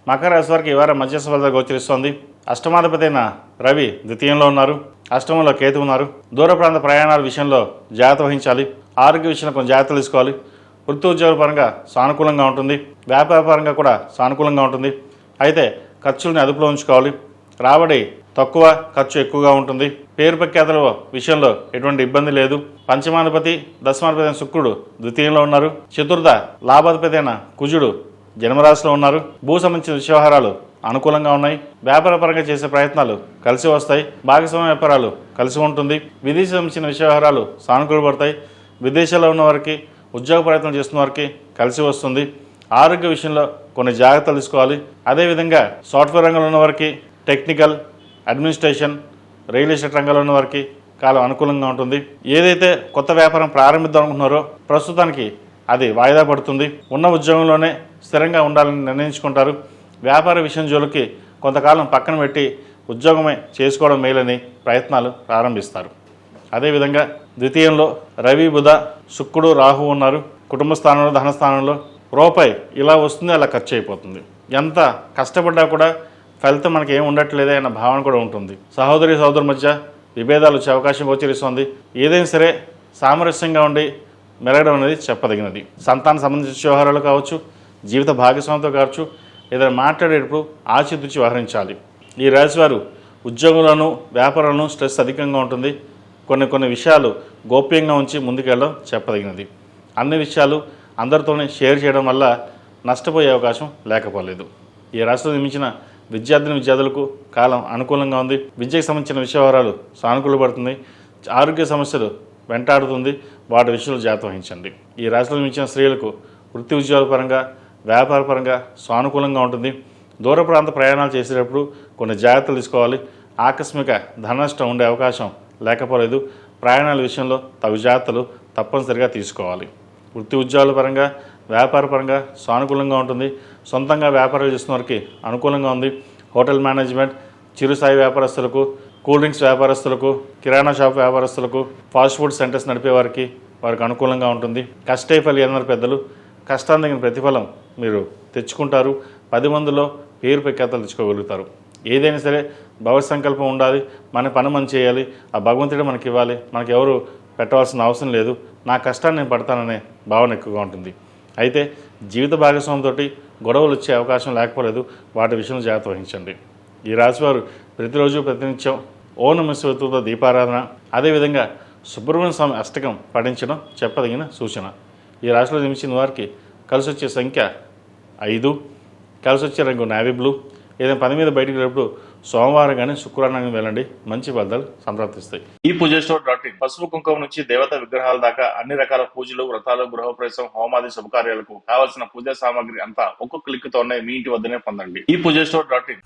మకర రాశి వారికి ఈ వారం మధ్యస్థ ఫలితాలు గోచరిస్తోంది. అష్టమాధిపతి అయిన రవి ద్వితీయంలో ఉన్నారు. అష్టమంలో కేతు ఉన్నారు. దూర ప్రాంత ప్రయాణాల విషయంలో జాగ్రత్త వహించాలి. ఆరోగ్య విషయంలో కొంచెం జాగ్రత్తలు తీసుకోవాలి. వృత్తి ఉద్యోగ పరంగా సానుకూలంగా ఉంటుంది. వ్యాపార పరంగా కూడా సానుకూలంగా ఉంటుంది. అయితే ఖర్చుల్ని అదుపులో ఉంచుకోవాలి. రాబడి తక్కువ, ఖర్చు ఎక్కువగా ఉంటుంది. పేరు ప్రఖ్యాతుల విషయంలో ఎటువంటి ఇబ్బంది లేదు. పంచమాధిపతి దశమాధిపతి అయిన శుక్రుడు ద్వితీయంలో ఉన్నారు. చతుర్థ లాభాధిపతి అయిన కుజుడు జన్మరాశిలో ఉన్నారు. భూ సంబంధించిన వ్యవహారాలు అనుకూలంగా ఉన్నాయి. వ్యాపార పరంగా చేసే ప్రయత్నాలు కలిసి వస్తాయి. భాగస్వామ్య వ్యాపారాలు కలిసి ఉంటుంది. విదేశీ సంబంధించిన వ్యవహారాలు సానుకూలపడతాయి. విదేశాల్లో ఉన్న వారికి, ఉద్యోగ ప్రయత్నం చేస్తున్న వారికి కలిసి వస్తుంది. ఆరోగ్య విషయంలో కొన్ని జాగ్రత్తలు తీసుకోవాలి. అదేవిధంగా సాఫ్ట్వేర్ రంగంలో ఉన్న వారికి, టెక్నికల్, అడ్మినిస్ట్రేషన్, రియల్ ఎస్టేట్ రంగంలో ఉన్న వారికి కాలం అనుకూలంగా ఉంటుంది. ఏదైతే కొత్త వ్యాపారం ప్రారంభిద్దాం అనుకుంటున్నారో ప్రస్తుతానికి అది వాయిదా పడుతుంది. ఉన్న ఉద్యోగంలోనే స్థిరంగా ఉండాలని నిర్ణయించుకుంటారు. వ్యాపార విషయం జోలికి కొంతకాలం పక్కన పెట్టి ఉద్యోగమే చేసుకోవడం మేలని ప్రయత్నాలు ప్రారంభిస్తారు. అదేవిధంగా ద్వితీయంలో రవి, బుధ, శుక్రుడు, రాహు ఉన్నారు. కుటుంబ స్థానంలో, ధనస్థానంలో రూపాయి ఇలా వస్తుంది, అలా ఖర్చు అయిపోతుంది. ఎంత కష్టపడ్డా కూడా ఫలితం మనకి ఏం ఉండట్లేదే అన్న భావన కూడా ఉంటుంది. సహోదరుల మధ్య విభేదాలు వచ్చే అవకాశం గోచరిస్తుంది. ఏదైనా సరే సామరస్యంగా ఉండి మెరగడం అనేది చెప్పదగినది. సంతాన సంబంధించిన వ్యవహారాలు కావచ్చు, జీవిత భాగస్వామితో కావచ్చు, ఏదైనా మాట్లాడేటప్పుడు ఆచితూచి వ్యవహరించాలి. ఈ రాశివారు ఉద్యోగంలోనూ వ్యాపారంలోనూ స్ట్రెస్ అధికంగా ఉంటుంది. కొన్ని విషయాలు గోప్యంగా ఉంచి ముందుకెళ్ళడం చెప్పదగినది. అన్ని విషయాలు అందరితోనే షేర్ చేయడం వల్ల నష్టపోయే అవకాశం లేకపోలేదు. ఈ రాశిలో నిర్మించిన విద్యార్థులకు కాలం అనుకూలంగా ఉంది. విద్యకు సంబంధించిన వ్యవహారాలు సానుకూలపడుతుంది. ఆరోగ్య సమస్యలు వెంటాడుతుంది. వాటి విషయంలో జాగ్రత్త వహించండి. ఈ రాశిలో నిర్మించిన స్త్రీలకు వృత్తి ఉద్యోగాల పరంగా, వ్యాపార పరంగా సానుకూలంగా ఉంటుంది. దూర ప్రాంత ప్రయాణాలు చేసేటప్పుడు కొన్ని జాగ్రత్తలు తీసుకోవాలి. ఆకస్మిక ధన నష్టం ఉండే అవకాశం లేకపోలేదు. ప్రయాణాల విషయంలో తగు జాగ్రత్తలు తప్పనిసరిగా తీసుకోవాలి. వృత్తి ఉద్యోగాల పరంగా, వ్యాపార పరంగా సానుకూలంగా ఉంటుంది. సొంతంగా వ్యాపారాలు చేస్తున్న వారికి అనుకూలంగా ఉంది. హోటల్ మేనేజ్మెంట్, చిరుస్థాయి వ్యాపారస్తులకు, కూల్ డ్రింక్స్ వ్యాపారస్తులకు, కిరాణా షాప్ వ్యాపారస్తులకు, ఫాస్ట్ ఫుడ్ సెంటర్స్ నడిపే వారికి అనుకూలంగా ఉంటుంది. కష్టే ఫలి అన్నారు పెద్దలు. కష్టాన్ని తగిన ప్రతిఫలం మీరు తెచ్చుకుంటారు. 10 మందిలో పేరు ప్రఖ్యాతలు తెచ్చుకోగలుగుతారు. ఏదైనా సరే భవిష్య సంకల్పం ఉండాలి. మన పని మనం చేయాలి. ఆ భగవంతుడే మనకి ఇవ్వాలి. మనకి ఎవరు పెట్టవలసిన అవసరం లేదు. నా కష్టాన్ని నేను పడతాననే భావన ఎక్కువగా ఉంటుంది. అయితే జీవిత భాగస్వామితో గొడవలు వచ్చే అవకాశం లేకపోలేదు. వాటి విషయంలో జాగ్రత్త వహించండి. ఈ రాశివారు ప్రతిరోజు ప్రతినిత్యం ఓం నమః శివాయతో దీపారాధన, అదేవిధంగా సుబ్రహ్మణ్య స్వామి అష్టకం పఠించడం చెప్పదగిన సూచన. ఈ రాశిలో జన్మించిన వారికి కలిసి వచ్చే సంఖ్య 5, కలిసి వచ్చే రంగు నేవీ బ్లూ. ఏదైనా పని మీద బయటికి వెళ్ళినప్పుడు సోమవారం కానీ శుక్రవారం కానీ వెళ్ళండి. మంచి ఫలితాలు సంప్రాప్తిస్తాయి. ఈ పూజస్టోర్.in పసుపు కుంకుమ నుంచి దేవతా విగ్రహాల దాకా అన్ని రకాల పూజలు, వ్రతాలు, గృహప్రవేశం, హోమాది శుభకార్యాలకు కావలసిన పూజా సామాగ్రి అంతా ఒక్కొక్క క్లిక్ తోనే మీ ఇంటి వద్దనే పొందండి. ఈ పూజస్టోర్.in